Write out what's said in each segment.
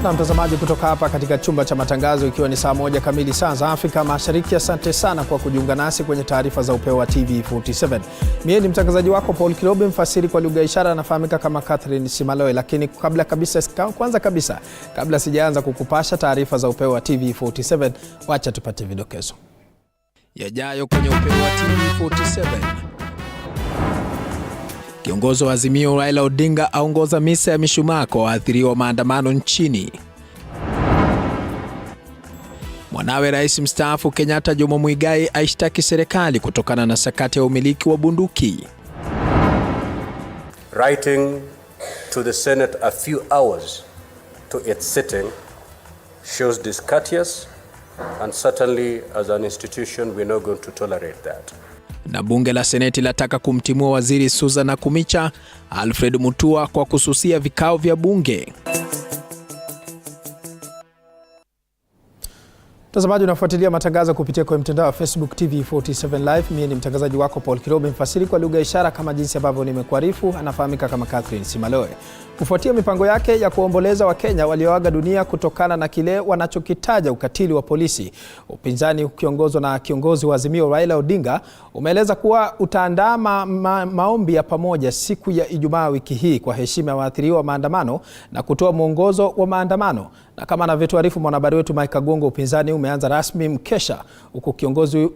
Na mtazamaji, kutoka hapa katika chumba cha matangazo, ikiwa ni saa 1 kamili saa za Afrika Mashariki, asante sana kwa kujiunga nasi kwenye taarifa za upeo wa TV47. Mimi ni mtangazaji wako Paul Kilobe, mfasiri kwa lugha ishara anafahamika kama Catherine Simaloe. Lakini kwanza kabisa kabla sijaanza kukupasha taarifa za upeo wa TV47, wacha tupate vidokezo yajayo kwenye upeo wa TV47. Kiongozi wa Azimio Raila Odinga aongoza misa ya mishumaa kwa waathiriwa maandamano nchini. Mwanawe Rais mstaafu Kenyatta Jomo Muigai aishtaki serikali kutokana na sakata ya umiliki wa bunduki. Writing to the Senate a few hours to its sitting shows discourteous, and certainly as an institution we're not going to tolerate that. Na bunge la Seneti lataka kumtimua waziri Susan Nakumicha Alfred Mutua kwa kususia vikao vya bunge. Mtazamaji, unafuatilia matangazo kupitia kwa mtandao wa Facebook TV47 Live. Mimi ni mtangazaji wako Paul Kilobe, mfasiri kwa lugha ishara kama jinsi ambavyo nimekuarifu, anafahamika kama Catherine Simaloe. Kufuatia mipango yake ya kuomboleza Wakenya walioaga dunia kutokana na kile wanachokitaja ukatili wa polisi, upinzani ukiongozwa na kiongozi wa Azimio Raila Odinga umeeleza kuwa utaandaa maombi ya pamoja siku ya Ijumaa wiki hii kwa heshima ya waathiriwa maandamano na kutoa mwongozo wa maandamano. Na kama anavyotuarifu mwanahabari wetu Mike Gongo, upinzani umeanza rasmi mkesha, huku kiongozi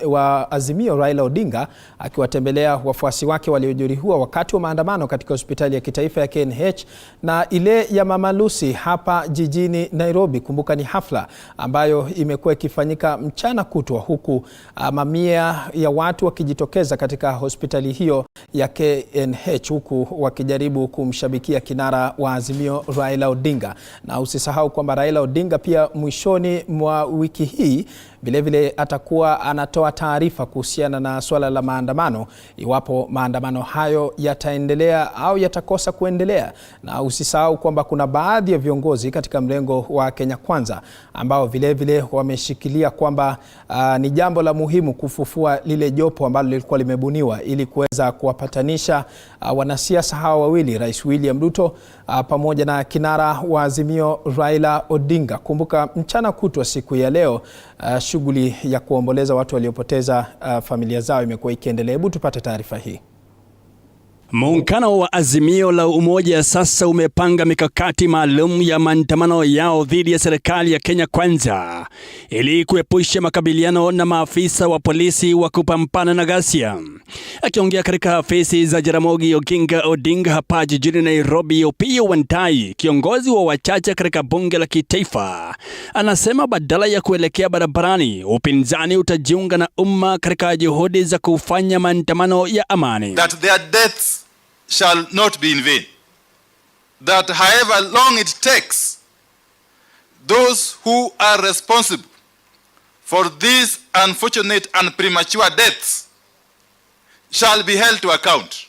wa Azimio Raila Odinga akiwatembelea wafuasi wake waliojeruhiwa wakati wa maandamano katika hospitali ya kitaifa ya KNH na ile ya Mama Lucy hapa jijini Nairobi. Kumbuka ni hafla ambayo imekuwa ikifanyika mchana kutwa, huku mamia ya watu wakijitokeza katika hospitali hiyo ya KNH, huku wakijaribu kumshabikia kinara wa Azimio Raila Odinga. Na usisahau kwamba Raila Odinga pia mwishoni mwa wiki hii vilevile atakuwa anatoa taarifa kuhusiana na swala la maandamano, iwapo maandamano hayo yataendelea au yatakosa kuendelea. Na usisahau kwamba kuna baadhi ya viongozi katika mrengo wa Kenya Kwanza ambao vilevile wameshikilia kwamba ni jambo la muhimu kufufua lile jopo ambalo lilikuwa limebuniwa ili kuweza kuwapatanisha wanasiasa hawa wawili, Rais William Ruto pamoja na kinara wa Azimio Raila Odinga. Kumbuka mchana kutwa siku ya leo shughuli ya kuomboleza watu waliopoteza familia zao imekuwa ikiendelea. Hebu tupate taarifa hii. Muungano wa Azimio la Umoja sasa umepanga mikakati maalum ya maandamano yao dhidi ya serikali ya Kenya Kwanza ili kuepusha makabiliano na maafisa wa polisi wa kupambana na ghasia. Akiongea katika afisi za Jaramogi Oginga Odinga hapa jijini Nairobi, Opiyo Wandayi, kiongozi wa wachache katika bunge la kitaifa, anasema badala ya kuelekea barabarani, upinzani utajiunga na umma katika juhudi za kufanya maandamano ya amani. That their deaths shall not be in vain. That however long it takes, those who are responsible for these unfortunate and premature deaths shall be held to account.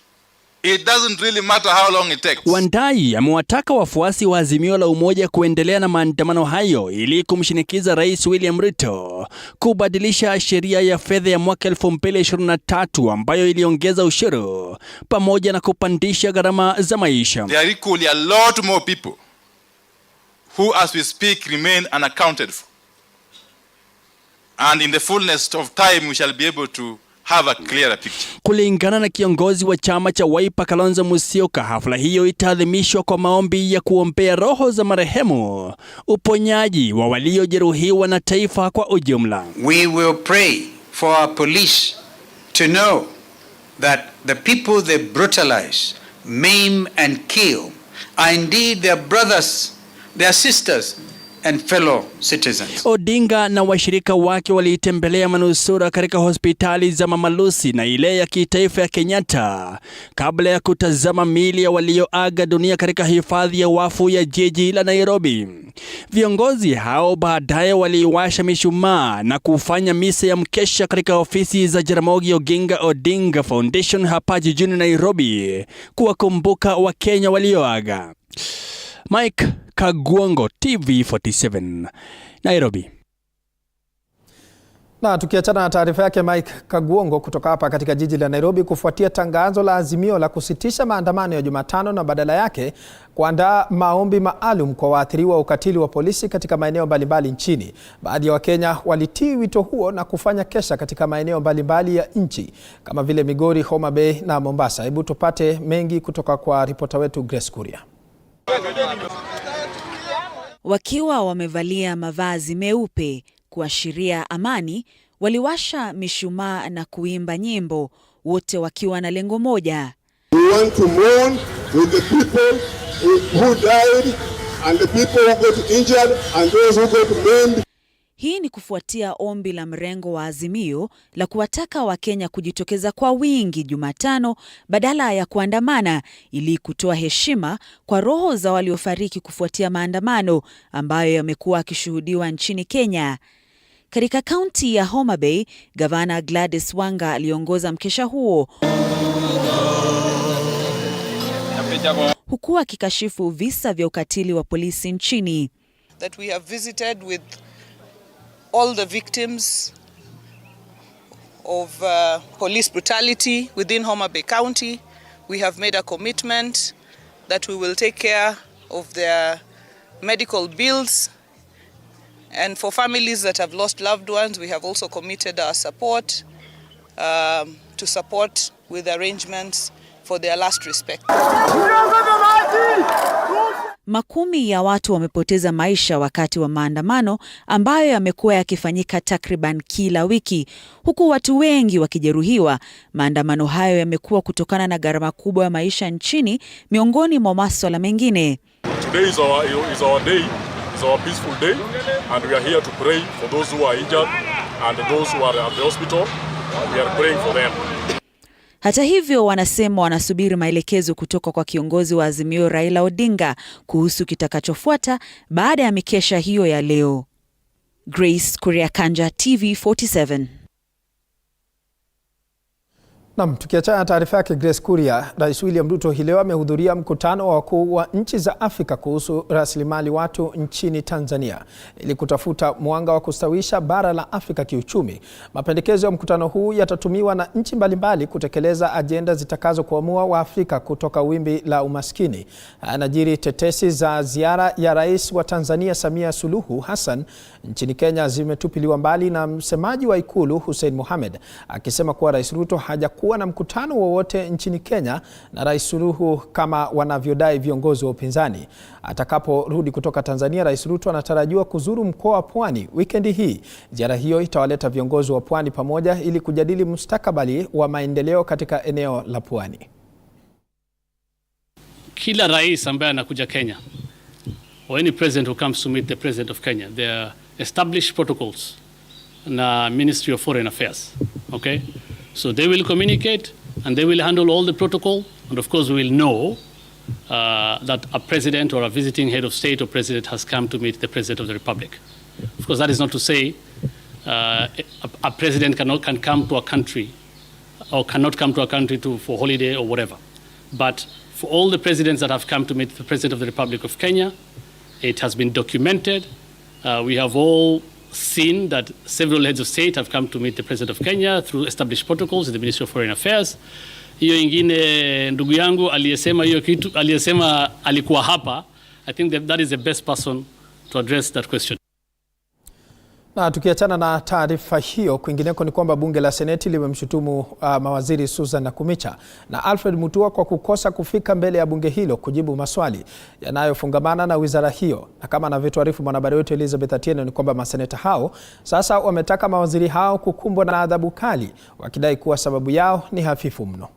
It doesn't really matter how long it takes. Wandayi amewataka wafuasi wa Azimio la Umoja kuendelea na maandamano hayo ili kumshinikiza Rais William Ruto kubadilisha sheria ya fedha ya mwaka 2023 ambayo iliongeza ushuru pamoja na kupandisha gharama za maisha. There are equally a lot more people who as we speak remain unaccounted for. And in the fullness of time we shall be able to have a clearer picture. Kulingana na kiongozi wa chama cha Wiper Kalonzo Musyoka, hafla hiyo itaadhimishwa kwa maombi ya kuombea roho za marehemu, uponyaji wa waliojeruhiwa na taifa kwa ujumla. We will pray for our police to know that the people they brutalize, maim and kill are indeed their brothers, their sisters and fellow citizens. Odinga na washirika wake walitembelea manusura katika hospitali za Mama Lucy na ile ya kitaifa ya Kenyatta kabla ya kutazama miili ya walioaga dunia katika hifadhi ya wafu ya jiji la Nairobi. Viongozi hao baadaye waliwasha mishumaa na kufanya misa ya mkesha katika ofisi za Jaramogi Oginga Odinga Foundation hapa jijini Nairobi kuwakumbuka Wakenya walioaga. Mike Kagwongo, TV47, Nairobi. Na tukiachana na taarifa yake Mike Kagwongo kutoka hapa katika jiji la Nairobi kufuatia tangazo la azimio la kusitisha maandamano ya Jumatano na badala yake kuandaa maombi maalum kwa waathiriwa wa ukatili wa polisi katika maeneo mbalimbali nchini. Baadhi ya Wakenya walitii wito huo na kufanya kesha katika maeneo mbalimbali ya nchi kama vile Migori, Homa Bay na Mombasa. Hebu tupate mengi kutoka kwa ripota wetu Grace Kuria. Wakiwa wamevalia mavazi meupe kuashiria amani, waliwasha mishumaa na kuimba nyimbo, wote wakiwa na lengo moja. We want to mourn with the people who died and the people who got injured and those who got maimed. Hii ni kufuatia ombi la mrengo wa Azimio la kuwataka Wakenya kujitokeza kwa wingi Jumatano badala ya kuandamana ili kutoa heshima kwa roho za waliofariki kufuatia maandamano ambayo yamekuwa yakishuhudiwa nchini Kenya. Katika kaunti ya Homa Bay, Gavana Gladys Wanga aliongoza mkesha huo, huku akikashifu visa vya ukatili wa polisi nchini. That we have visited with all the victims of police brutality within Homa Bay County. We have made a commitment that we will take care of their medical bills. And for families that have lost loved ones, we have also committed our support to support with arrangements for their last respect. Makumi ya watu wamepoteza maisha wakati wa maandamano ambayo yamekuwa yakifanyika takriban kila wiki, huku watu wengi wakijeruhiwa. Maandamano hayo yamekuwa kutokana na gharama kubwa ya maisha nchini miongoni mwa masuala mengine. Today is our day. It's our peaceful day, and we are here to pray for those who are injured and those who are at the hospital. We are praying for them. Hata hivyo, wanasema wanasubiri maelekezo kutoka kwa kiongozi wa Azimio Raila Odinga kuhusu kitakachofuata baada ya mikesha hiyo ya leo. Grace Kuria, TV47. Naam, tukiachana na taarifa yake Grace Kuria, Rais William Ruto hii leo amehudhuria mkutano wa wakuu wa nchi za Afrika kuhusu rasilimali watu nchini Tanzania ili kutafuta mwanga wa kustawisha bara la Afrika kiuchumi. Mapendekezo ya mkutano huu yatatumiwa na nchi mbalimbali kutekeleza ajenda zitakazokuamua wa Afrika kutoka wimbi la umaskini. Anajiri tetesi za ziara ya Rais wa Tanzania Samia Suluhu Hassan nchini Kenya zimetupiliwa mbali na msemaji wa Ikulu Hussein Mohamed akisema kuwa Rais Ruto hajakuwa na mkutano wowote nchini Kenya na Rais Suluhu kama wanavyodai viongozi wa upinzani. Atakaporudi kutoka Tanzania, Rais Ruto anatarajiwa kuzuru mkoa wa Pwani wikendi hii. Ziara hiyo itawaleta viongozi wa Pwani pamoja ili kujadili mustakabali wa maendeleo katika eneo la Pwani. Kila rais ambaye anakuja Kenya, or any president who comes to meet the president of Kenya, there are established protocols na Ministry of Foreign Affairs. Okay? So they will communicate and they will handle all the protocol, and of course we will know that a president or a visiting head of state or president has come to meet the president of the republic. Of course, that is not to say a president can come to a country or cannot come to a country for holiday or whatever. But for all the presidents that have come to meet the president of the Republic of Kenya, it has been documented. We have all seen that several heads of state have come to meet the president of Kenya through established protocols in the Ministry of Foreign Affairs. Hiyo ingine ndugu yangu aliyesema hiyo kitu, aliyesema alikuwa hapa, I think that is the best person to address that question. Na tukiachana na taarifa hiyo, kwingineko ni kwamba bunge la Seneti limemshutumu mawaziri Susan Nakhumicha na Alfred Mutua kwa kukosa kufika mbele ya bunge hilo kujibu maswali yanayofungamana na wizara hiyo. Na kama anavyotuarifu mwanahabari wetu Elizabeth Atieno, ni kwamba maseneta hao sasa wametaka mawaziri hao kukumbwa na adhabu kali, wakidai kuwa sababu yao ni hafifu mno.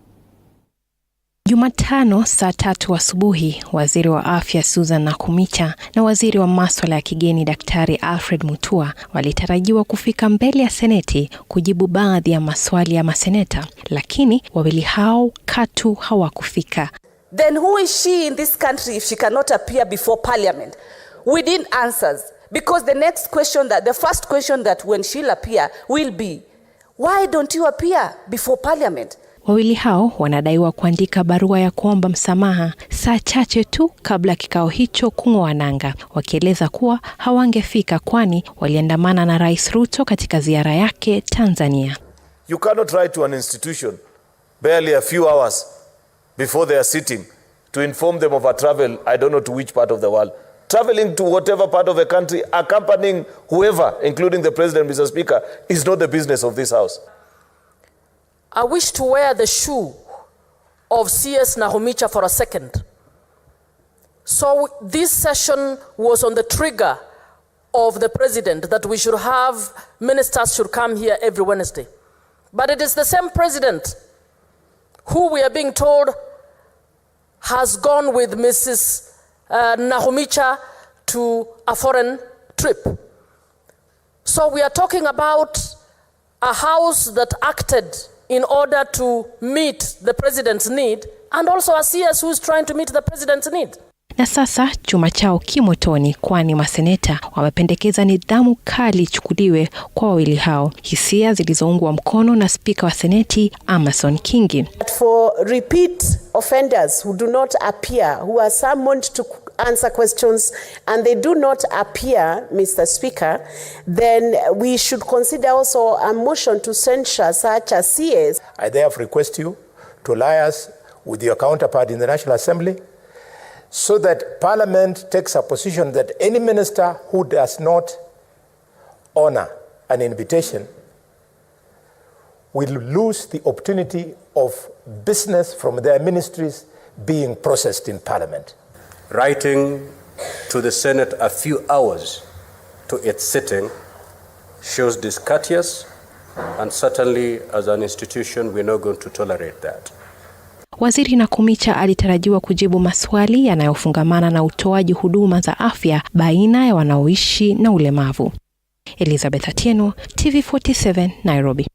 Jumatano saa 3 asubuhi, waziri wa afya Susan Nakhumicha na waziri wa masuala ya kigeni Daktari Alfred Mutua walitarajiwa kufika mbele ya Seneti kujibu baadhi ya maswali ya maseneta, lakini wawili hao katu hawakufika. Then who is she in this country if she cannot appear before Parliament? We didn't answers, because the first question that when she'll appear will be, why don't you appear before Parliament? Wawili hao wanadaiwa kuandika barua ya kuomba msamaha saa chache tu kabla kikao hicho kung'oa nanga, wakieleza kuwa hawangefika kwani waliandamana na Rais Ruto katika ziara yake Tanzania. You cannot write to an institution barely a few hours before they are sitting to inform them of a travel, I don't know to which part of the world. Traveling to whatever part of the country, accompanying whoever, including the President, Mr. Speaker, is not the business of this House. I wish to wear the shoe of CS Nahumicha for a second. So this session was on the trigger of the President that we should have, ministers should come here every Wednesday. But it is the same President who we are being told has gone with Mrs. Nahumicha to a foreign trip. So we are talking about a House that acted in order to meet the President's need, and also a CS who is trying to meet the President's need. Na sasa chuma chao kimotoni, kwani maseneta wamependekeza nidhamu kali chukuliwe kwa wawili hao, hisia zilizoungwa mkono na Spika wa Seneti Amason Kingi. For repeat offenders who do not appear, who are summoned to answer questions and they do not appear, Mr. Speaker, then we should consider also a motion to censure such a CS. I therefore request you to liaise with your counterpart in the National Assembly so that Parliament takes a position that any minister who does not honor an invitation will lose the opportunity of business from their ministries being processed in Parliament. Writing to the Senate a few hours to its sitting shows discourteous, and certainly as an institution we're not going to tolerate that. Waziri Nakumicha alitarajiwa kujibu maswali yanayofungamana na utoaji huduma za afya baina ya wanaoishi na ulemavu. Elizabeth Atieno, TV47, Nairobi.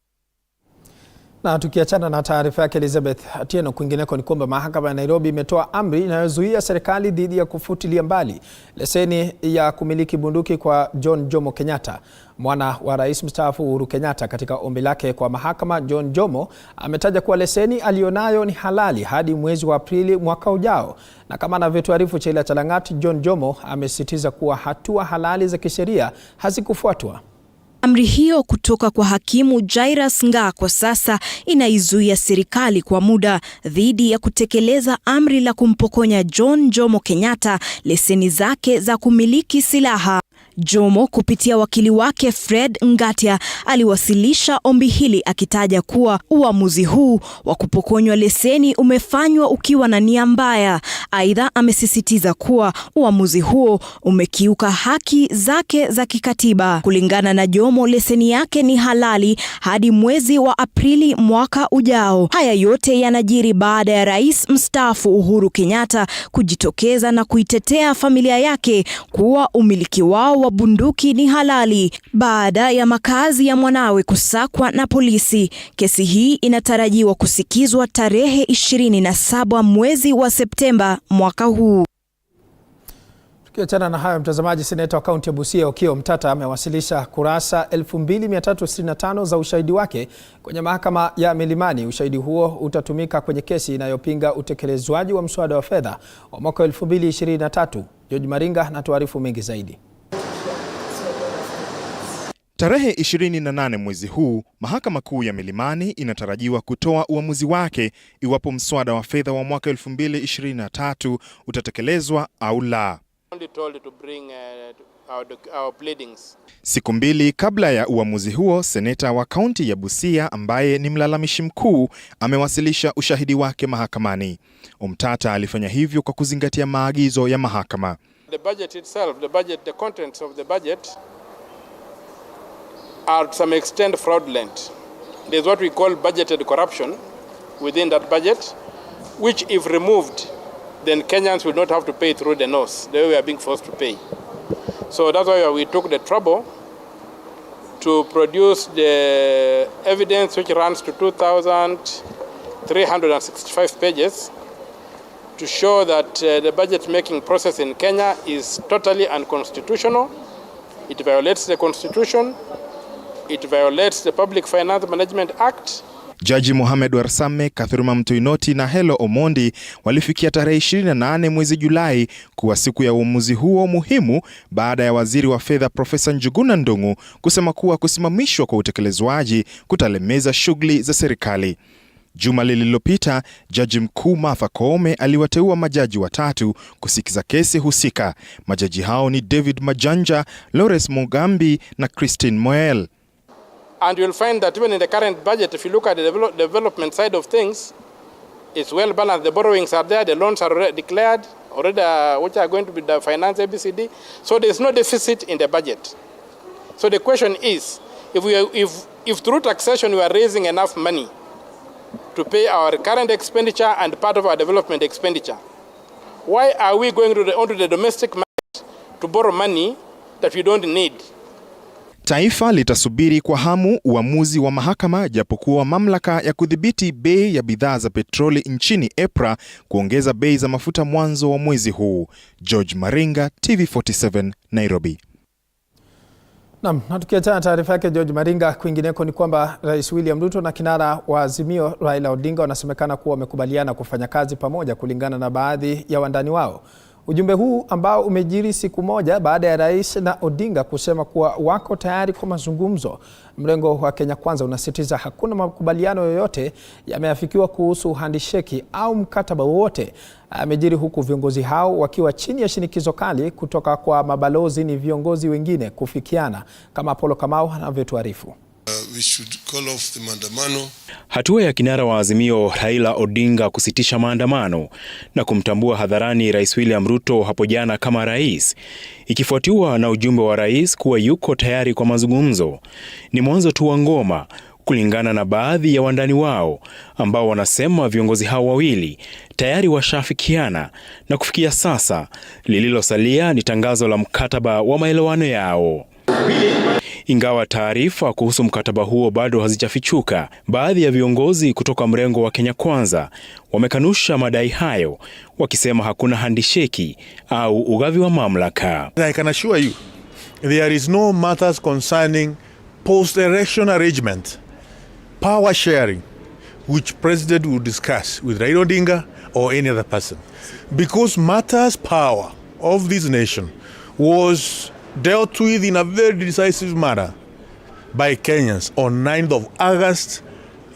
Na tukiachana na taarifa yake Elizabeth Atieno, kwingineko ni kwamba mahakama ya Nairobi imetoa amri inayozuia serikali dhidi ya kufutilia mbali leseni ya kumiliki bunduki kwa John Jomo Kenyatta, mwana wa Rais mstaafu Uhuru Kenyatta. Katika ombi lake kwa mahakama, John Jomo ametaja kuwa leseni alionayo ni halali hadi mwezi wa Aprili mwaka ujao, na kama anavyotuarifu Chaila Chalangat, John Jomo amesisitiza kuwa hatua halali za kisheria hazikufuatwa. Amri hiyo kutoka kwa hakimu Jairus Nga kwa sasa inaizuia serikali kwa muda dhidi ya kutekeleza amri la kumpokonya John Jomo Kenyatta leseni zake za kumiliki silaha. Jomo kupitia wakili wake Fred Ngatia aliwasilisha ombi hili akitaja kuwa uamuzi huu wa kupokonywa leseni umefanywa ukiwa na nia mbaya. Aidha, amesisitiza kuwa uamuzi huo umekiuka haki zake za kikatiba. Kulingana na Jomo, leseni yake ni halali hadi mwezi wa Aprili mwaka ujao. Haya yote yanajiri baada ya Rais mstaafu Uhuru Kenyatta kujitokeza na kuitetea familia yake kuwa umiliki wao wa bunduki ni halali baada ya makazi ya mwanawe kusakwa na polisi. Kesi hii inatarajiwa kusikizwa tarehe 27 mwezi wa Septemba mwaka huu. Tukiachana na hayo, mtazamaji, seneta wa kaunti ya Busia Okiya Omtata amewasilisha kurasa 2365 za ushahidi wake kwenye mahakama ya Milimani. Ushahidi huo utatumika kwenye kesi inayopinga utekelezwaji wa mswada wa fedha wa mwaka 2023. George Maringa na tuarifu mengi zaidi. Tarehe 28 mwezi huu, mahakama kuu ya Milimani inatarajiwa kutoa uamuzi wake iwapo mswada wa fedha wa mwaka 2023 utatekelezwa au la. Siku mbili kabla ya uamuzi huo, seneta wa kaunti ya Busia ambaye ni mlalamishi mkuu amewasilisha ushahidi wake mahakamani. Omtata alifanya hivyo kwa kuzingatia maagizo ya mahakama. The budget itself, the contents of the budget are to some extent fraudulent. There's what we call budgeted corruption within that budget, which if removed, then Kenyans will not have to pay through the nose, the way we are being forced to pay. So that's why we took the trouble to produce the evidence, which runs to 2,365 pages, to show that the budget-making process in Kenya is totally unconstitutional. It violates the Constitution, it violates the Public Finance Management Act, Jaji Mohamed Warsame, Kathurima Mtuinoti na Hello Omondi walifikia tarehe 28 mwezi Julai kuwa siku ya uamuzi huo muhimu baada ya waziri wa fedha Profesa Njuguna Ndung'u kusema kuwa kusimamishwa kwa utekelezwaji kutalemeza shughuli za serikali. Juma lililopita, Jaji Mkuu Martha Koome aliwateua majaji watatu kusikiza kesi husika. Majaji hao ni David Majanja, Lawrence Mugambi na Christine Moel. And you'll find that even in the current budget, if you look at the development side of things, it's well balanced. The borrowings are there, the loans are already declared, which are going to be the finance ABCD. So there's no deficit in the budget. So the question is, if through taxation we are raising enough money to pay our current expenditure and part of our development expenditure, why are we going onto the domestic market to borrow money that we don't need? Taifa litasubiri kwa hamu uamuzi wa mahakama, japokuwa mamlaka ya kudhibiti bei ya bidhaa za petroli nchini EPRA kuongeza bei za mafuta mwanzo wa mwezi huu. George Maringa, TV47, Nairobi. Na tukiachana taarifa yake George Maringa, kwingineko ni kwamba Rais William Ruto na kinara wa Azimio Raila Odinga wanasemekana kuwa wamekubaliana kufanya kazi pamoja kulingana na baadhi ya wandani wao. Ujumbe huu ambao umejiri siku moja baada ya Rais na Odinga kusema kuwa wako tayari kwa mazungumzo. Mrengo wa Kenya Kwanza unasisitiza hakuna makubaliano yoyote yameafikiwa kuhusu handisheki au mkataba wowote. Amejiri huku viongozi hao wakiwa chini ya shinikizo kali kutoka kwa mabalozi ni viongozi wengine kufikiana, kama Apollo Kamau anavyotuarifu. We should call off the maandamano. Hatua ya kinara wa Azimio Raila Odinga kusitisha maandamano na kumtambua hadharani Rais William Ruto hapo jana kama rais, ikifuatiwa na ujumbe wa rais kuwa yuko tayari kwa mazungumzo, ni mwanzo tu wa ngoma, kulingana na baadhi ya wandani wao ambao wanasema viongozi hao wawili tayari washafikiana na kufikia sasa lililosalia ni tangazo la mkataba wa maelewano yao. Ingawa taarifa kuhusu mkataba huo bado hazijafichuka, baadhi ya viongozi kutoka mrengo wa Kenya Kwanza wamekanusha madai hayo, wakisema hakuna handisheki au ugavi wa mamlaka. I can assure you, there is no matters concerning post-election arrangement, power sharing, which President will discuss with Raila Odinga or any other person. Because matters power of this nation was dealt with in a very decisive manner by Kenyans on 9th of August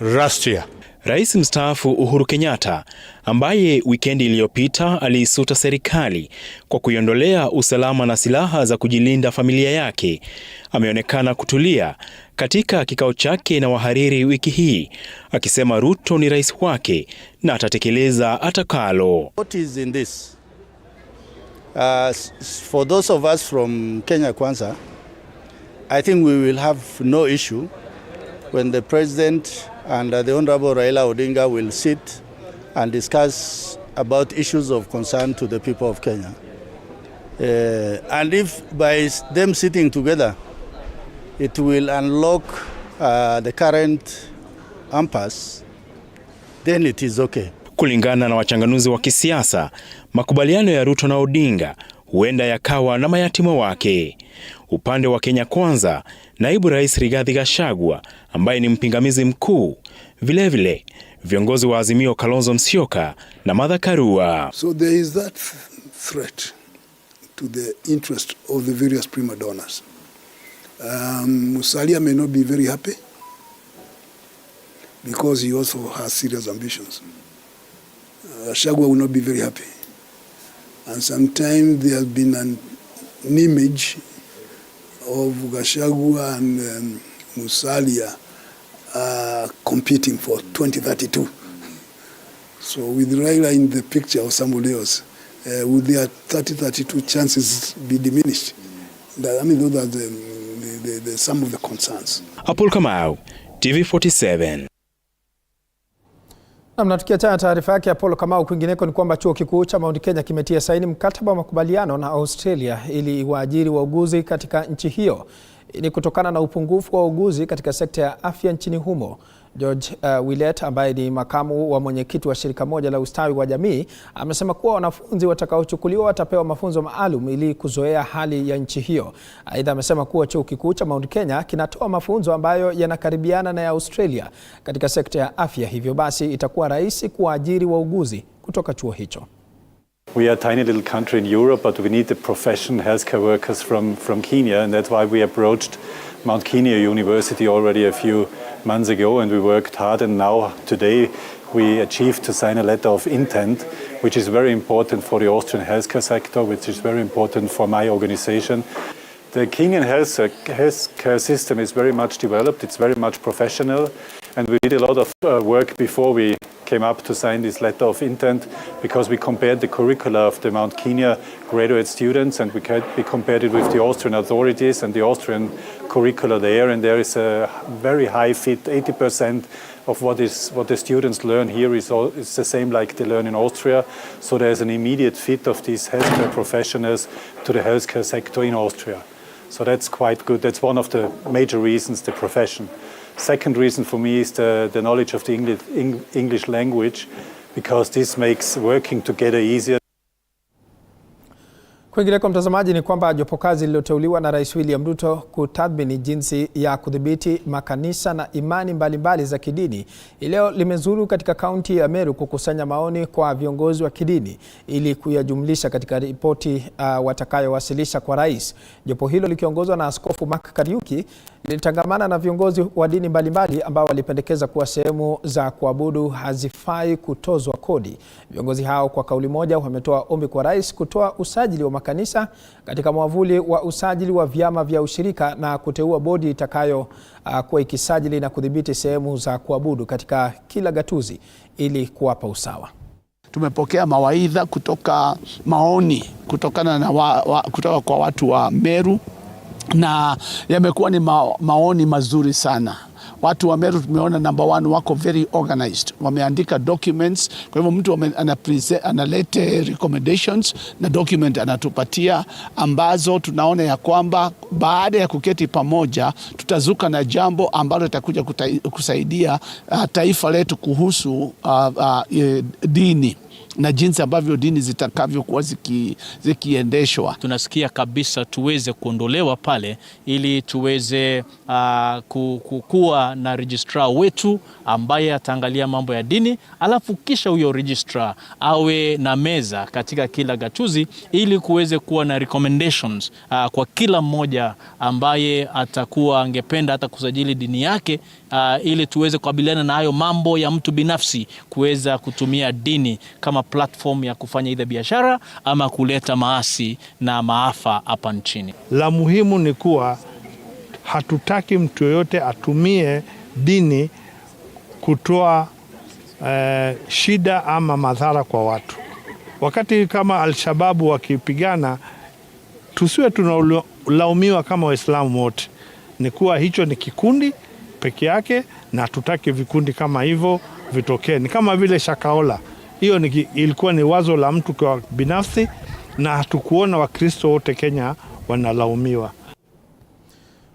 last year. Rais mstaafu Uhuru Kenyatta, ambaye wikendi iliyopita aliisuta serikali kwa kuiondolea usalama na silaha za kujilinda familia yake, ameonekana kutulia katika kikao chake na wahariri wiki hii, akisema Ruto ni rais wake na atatekeleza atakalo. What is in this? For those of us from Kenya Kwanza, I think we will have no issue when the President and the Honorable Raila Odinga will sit and discuss about issues of concern to the people of Kenya. And if by them sitting together, it will unlock the current impasse, then it is okay. Kulingana na wachanganuzi wa kisiasa, makubaliano ya Ruto na Odinga huenda yakawa na mayatima wake. Upande wa Kenya Kwanza, naibu rais Rigathi Gachagua ambaye ni mpingamizi mkuu, vilevile viongozi wa Azimio Kalonzo Musyoka na Martha Karua. So there is that threat to the interest of the various prima donnas. Musalia may not be very happy because he also has serious ambitions. Gachagua will not be very happy. And sometimes there has been an image of Gachagua and Musalia competing for 2032. So with Raila in the picture or somebody else, would their 2032 chances be diminished? I mean, those are some of the concerns. Apollo Kamau, TV47. Na tukiachana taarifa yake Apollo Kamau, kwingineko ni kwamba chuo kikuu cha Mount Kenya kimetia saini mkataba wa makubaliano na Australia ili waajiri wauguzi katika nchi hiyo. Ni kutokana na upungufu wa wauguzi katika sekta ya afya nchini humo. George Willet ambaye ni makamu wa mwenyekiti wa shirika moja la ustawi wa jamii amesema kuwa wanafunzi watakaochukuliwa watapewa mafunzo maalum ili kuzoea hali ya nchi hiyo. Aidha amesema kuwa chuo kikuu cha Mount Kenya kinatoa mafunzo ambayo yanakaribiana na ya Australia katika sekta ya afya, hivyo basi itakuwa rahisi kuajiri wauguzi kutoka chuo hicho. We are a tiny little country in Europe, but we need the professional healthcare workers from Kenya, and that's why we approached Mount Kenya University already a few months ago, and we worked hard, and now today we achieved to sign a letter of intent, which is very important for the Austrian healthcare sector, which is very important for my organization. The Kenyan healthcare system is very much developed, it's very much professional, and we did a lot of work before we came up to sign this letter of intent, because we compared the curricula of the Mount Kenya graduate students, and we compared it with the Austrian authorities and the Austrian curricula there, and there is a very high fit. 80% of what the students learn here is the same like they learn in Austria, so there's an immediate fit of these healthcare professionals to the healthcare sector in Austria. So that's quite good. That's one of the major reasons, the profession. Second reason for me is the knowledge of the English language, because this makes working together easier. Kwingineko mtazamaji, ni kwamba jopo kazi lililoteuliwa na Rais William Ruto kutathmini jinsi ya kudhibiti makanisa na imani mbalimbali za kidini leo limezuru katika kaunti ya Meru kukusanya maoni kwa viongozi wa kidini ili kuyajumlisha katika ripoti watakayowasilisha kwa rais. Jopo hilo likiongozwa na Askofu Mark Kariuki lilitangamana na viongozi wa dini mbalimbali ambao walipendekeza kuwa sehemu za kuabudu hazifai kutozwa kodi. Viongozi hao kwa kauli moja wametoa ombi kwa rais kutoa usajili wa kanisa katika mwavuli wa usajili wa vyama vya ushirika na kuteua bodi itakayo kuwa ikisajili na kudhibiti sehemu za kuabudu katika kila gatuzi ili kuwapa usawa. Tumepokea mawaidha kutoka maoni kutoka kwa watu wa Meru, na yamekuwa ni maoni mazuri sana. Watu wa Meru tumeona number one wako very organized. Wameandika documents, kwa hivyo mtu analete recommendations na document anatupatia, ambazo tunaona ya kwamba baada ya kuketi pamoja tutazuka na jambo ambalo litakuja kusaidia taifa letu kuhusu dini na jinsi ambavyo dini zitakavyokuwa zikiendeshwa. Tunasikia kabisa tuweze kuondolewa pale ili tuweze kuwa na registrar wetu ambaye ataangalia mambo ya dini, alafu kisha huyo registrar awe na meza katika kila gatuzi ili kuweze kuwa na recommendations kwa kila mmoja ambaye atakuwa angependa hata kusajili dini yake, ili tuweze kukabiliana na hayo mambo ya mtu binafsi kuweza kutumia dini kama platform ya kufanya ile biashara ama kuleta maasi na maafa hapa nchini. La muhimu ni kuwa hatutaki mtu yoyote atumie dini kutoa shida ama madhara kwa watu. Wakati kama Al-Shababu wakipigana, tusiwe tunalaumiwa kama Waislamu wote. Ni kuwa hicho ni kikundi peke yake, na hatutaki vikundi kama hivyo vitokee. Ni kama vile Shakahola. Hiyo ilikuwa ni wazo la mtu kwa binafsi, na hatukuona Wakristo wote Kenya wanalaumiwa.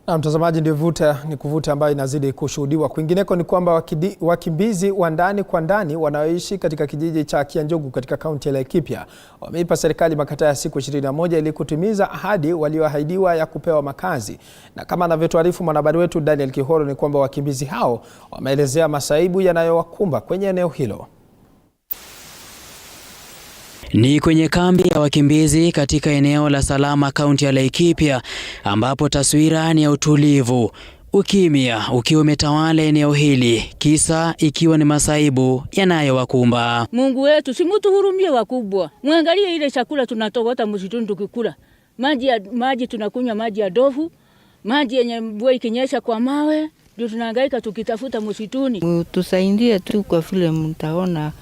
Na mtazamaji, ndio vuta ambayo inazidi kushuhudiwa. Kwingineko ni kwamba wakimbizi wa ndani kwa ndani wanaoishi katika kijiji cha Kianjogu katika kaunti ya Laikipia wameipa serikali makataa ya siku 21 ili kutimiza ahadi walioahidiwa ya kupewa makazi. Na kama anavyotuarifu mwanahabari wetu Daniel Kihoro, ni kwamba wakimbizi hao wameelezea masaibu yanayowakumba kwenye eneo hilo. Ni kwenye kambi ya wakimbizi katika eneo la Salama, kaunti ya Laikipia, ambapo taswira ni ya utulivu, ukimya ukiwa umetawala eneo hili, kisa ikiwa ni masaibu yanayowakumba. Mungu wetu, si mtu hurumie wakubwa. Muangalie ile chakula tunatogota msituni tukikula. Maji tunakunywa maji ya dovu, maji yenye mvua ikinyesha kwa mawe, ndio tunahangaika tukitafuta msituni. Tusaidie tu kwa vile mtaona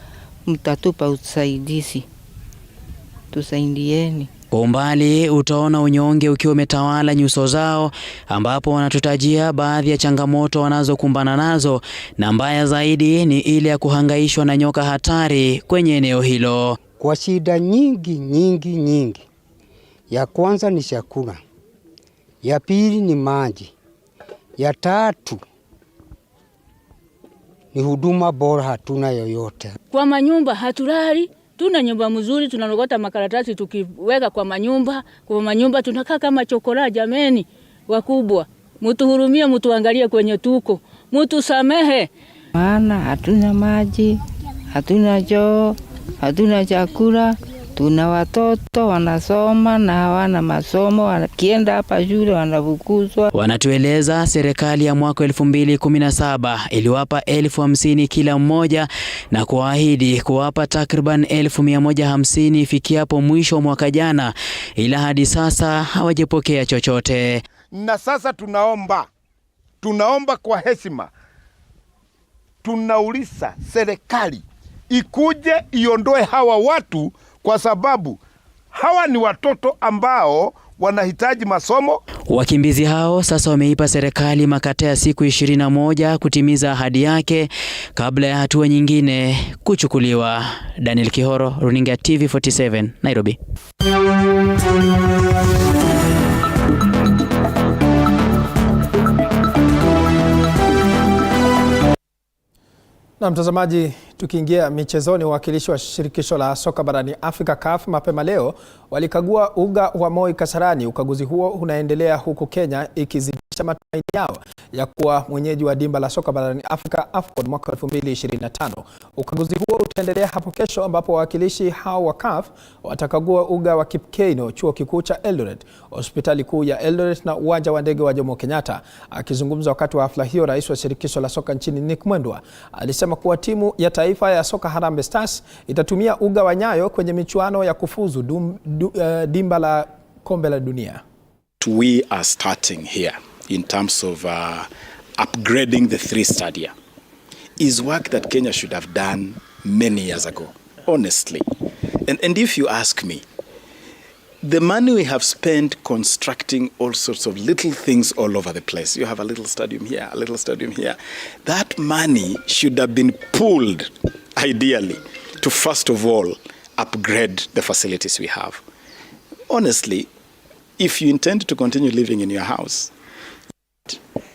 mtatupa usaidizi. Tusaidieni. Kwa umbali utaona unyonge ukiwa umetawala nyuso zao, ambapo wanatutajia baadhi ya changamoto wanazokumbana nazo, na mbaya zaidi ni ile ya kuhangaishwa na nyoka hatari kwenye eneo hilo. Kwa shida nyingi. Ya kwanza ni chakula, ya pili ni maji, ya tatu ni huduma bora hatuna yoyote. Kwa manyumba hatulali, tuna nyumba mzuri, tunalogota makaratasi tukiweka kwa manyumba. Kwa manyumba tunakaa kama chokora. Jameni wakubwa, mtuhurumie, mtuangalie kwenye tuko, mtusamehe. Maana hatuna maji, hatuna choo, hatuna chakula, tuna watoto wanasoma na hawana masomo, wakienda hapa shule wanafukuzwa. Wanatueleza serikali ya mwaka 2017 iliwapa 50,000 kila mmoja na kuahidi kuwapa takriban 150,000 ifikiapo mwisho wa mwaka jana, ila hadi sasa hawajapokea chochote. Na sasa tunaomba kwa heshima, tunauliza serikali ikuje iondoe hawa watu, kwa sababu hawa ni watoto ambao wanahitaji masomo. Wakimbizi hao sasa wameipa serikali makata ya siku 21 kutimiza ahadi yake kabla ya hatua nyingine kuchukuliwa. Daniel Kihoro, Runinga TV47, Nairobi. Na mtazamaji, tukiingia michezoni, wawakilishi wa shirikisho la soka barani Afrika CAF mapema leo walikagua uga wa Moi Kasarani. Ukaguzi huo unaendelea huku Kenya ikizidisha matumaini yao ya kuwa mwenyeji wa dimba la soka barani Afrika AFCON mwaka 2025. Ukaguzi huo utaendelea hapo kesho, ambapo wawakilishi hao wa CAF watakagua uga wa Kipkeino, chuo kikuu cha Eldoret, hospitali kuu ya Eldoret na uwanja wa ndege wa Jomo Kenyatta. Akizungumza wakati wa hafla hiyo, rais wa shirikisho la soka nchini Nick Mwendwa alisema kuwa timu ya taifa ya soka Harambee Stars itatumia uga wa Nyayo kwenye michuano ya kufuzu dimba la kombe la dunia. We are starting here in terms of upgrading the 3 stadia is work that Kenya should have done many years ago, honestly. And if you ask me, the money we have spent constructing all sorts of little things all over the place. You have a little stadium here, a little stadium here. That money should have been pooled, ideally, to first of all upgrade the facilities we have. Honestly, if you intend to continue living in your house,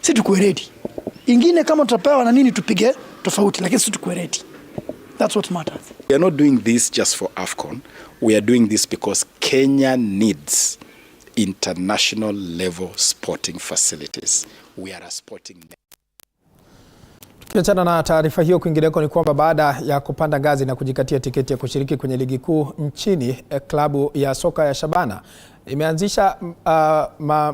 si tukuwe ready. Ingine kama tutapewa na nini tupige tofauti, lakini si tukuwe ready. That's what matters. We are not doing this just for AFCON. We are doing this because Kenya needs international level sporting facilities. We are a sporting. Tukiachana na taarifa hiyo, kwingineko ni kwamba baada ya kupanda ngazi na kujikatia tiketi ya kushiriki kwenye ligi kuu nchini, klabu ya soka ya Shabana imeanzisha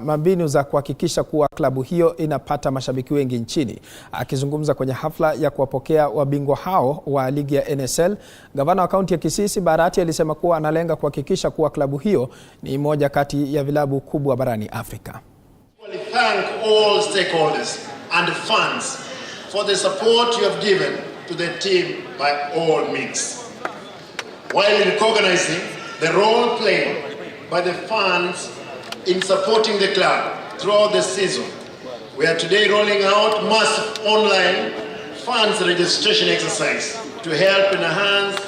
mabinu za kuhakikisha kuwa klabu hiyo inapata mashabiki wengi nchini. Akizungumza kwenye hafla ya kuwapokea wabingwa hao wa ligi ya NSL, gavana wa kaunti ya Kisii Barati alisema kuwa analenga kuhakikisha kuwa klabu hiyo ni moja kati ya vilabu kubwa barani Afrika. We thank all stakeholders and fans for the support you have given to the team by all means, while recognizing the role played by the fans in supporting the club throughout the season. We are today rolling out massive online fans registration exercise to help enhance